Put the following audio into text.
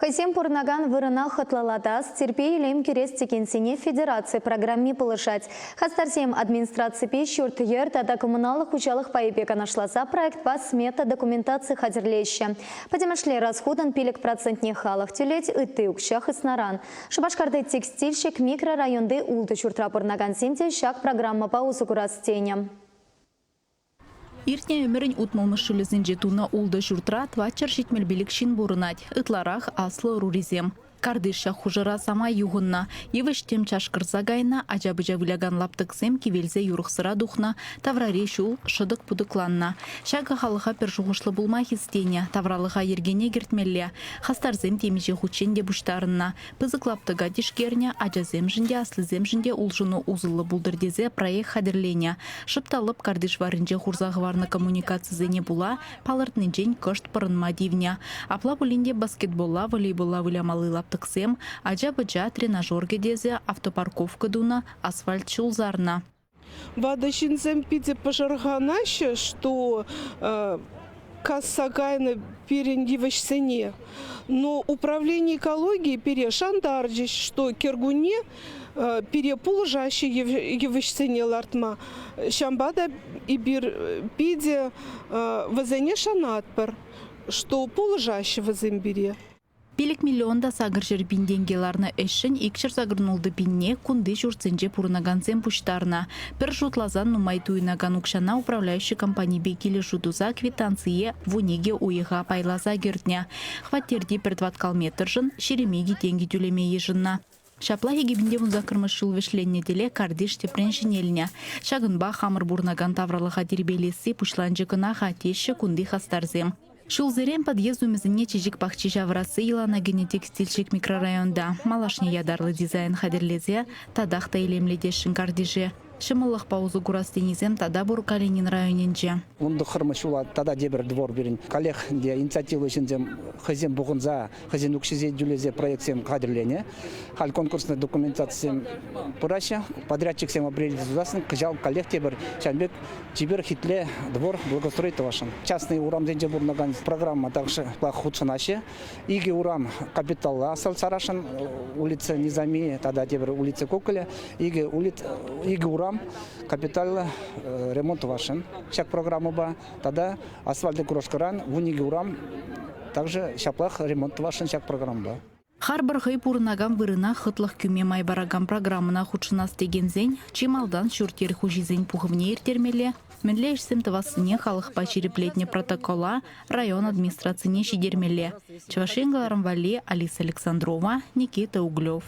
Хасем пурнаган вырына хатлаладас, терпей лем керес текенсене федерации программе полышать. Хастарсем администрации пещурт ер, тада коммуналых учалых поебека нашласа проект бас смета документации хадерлеща. Подемашле расходан пилек процентне халах тюлеть ыты укшах и снаран. Шабашкарды текстильщик микрорайонды улды чуртра пурнаган сенте шаг программа по узуку растения. Иртне өмірін утмалмышы лізін жетуна улды жұртра твачар жетмелбелік шин бұрынат, ытларақ аслы руризем. Кардыша хужыра сама юғынна, евіштем чашқыр загайна, ажабыжа выляган лаптықсем кевелзе юрықсыра дұхна, тавраре шул шыдық пұдықланна. Шага халыға пер жуғышлы бұлма хистене, тавралыға ергене гертмелле, хастарзем темеже хученде бұштарынна. Пызық лаптыға дешкерне, ажазем жінде, аслызем жінде улжыны узылы бұлдырдезе проект хадерлене. Шыпталып кардыш варынже хурзағыварны коммуникацизене була, палыртны жен кышт пырынма дивня. Апла бұлінде баскетболла, волейболла вылямалы лаптықсем, ажа-быжа тренажерге дезе, автопарковка дуна, асфальт шулзарна. Вадащинцем пиде пожарганаще, что кассагайна перендиващене. Но управление экологии перешандарджиш, что кергуне перепулжаще еващене лартма. Шамбада и бир пиде вазене шанатпер, что пулжаще в зембире. Пелек миллионда сагыр жербин денгеларны эшін икшір сагырнулды бинне кунды журценже пурнагансен пуштарна. Пер жутлазан нумай туйнаган укшана управляющий компания бекилі жудуза квитанция вунеге уйыға пайлаза гертня. Хваттерди пердваткал метржын шеремеги тенги тюлеме ежынна. Шапла егебінде музакырмыш шул вешленне деле кардиш тепрен жинеліне. Шагынба хамыр бурнаган тавралыға дербелесі пушланжығына хатеші кунды хастарзем. Шулзерен подъездумезіне чежик пахчи жаврасы илана генетикстильщик микрорайонда. Малашне ядарлы дизайн хадерлезе, тадақта елемледешін кардиже. Шымылық паузу гурастенизем тада бур Калинин районенже. Унды хырмышула тада дебір двор берін. Коллег де инициативы үшіндем хызен бұғынза, хызен үкшізе дүлезе проектсем қадірлене. Хал конкурсный документациям пыраща, подрядчиксем определизудасын, кыжал коллег тебір шанбек тибір хитле двор благоустроить вашим. Частный урам денже бурнаган программа также худшанаще. Иги урам капиталла асал сарашын, улица Низами, тада дебір улица Коколя, иги урам капитал ремонт вашен. Шак программа ба, тогда асфальтный крошкаран, вуниги урам, также шаплах ремонт вашен шак программа ба. Харбар хай пурнаган вырына хытлых күме майбараган программына худшынас дегензен, чималдан шуртер хужизен пухывне ертермеле, менлешсем тавасыне халық пачиреплетне протокола район администрацияне шидермеле. Чавашенгаларам вали Алиса Александрова, Никита Углев.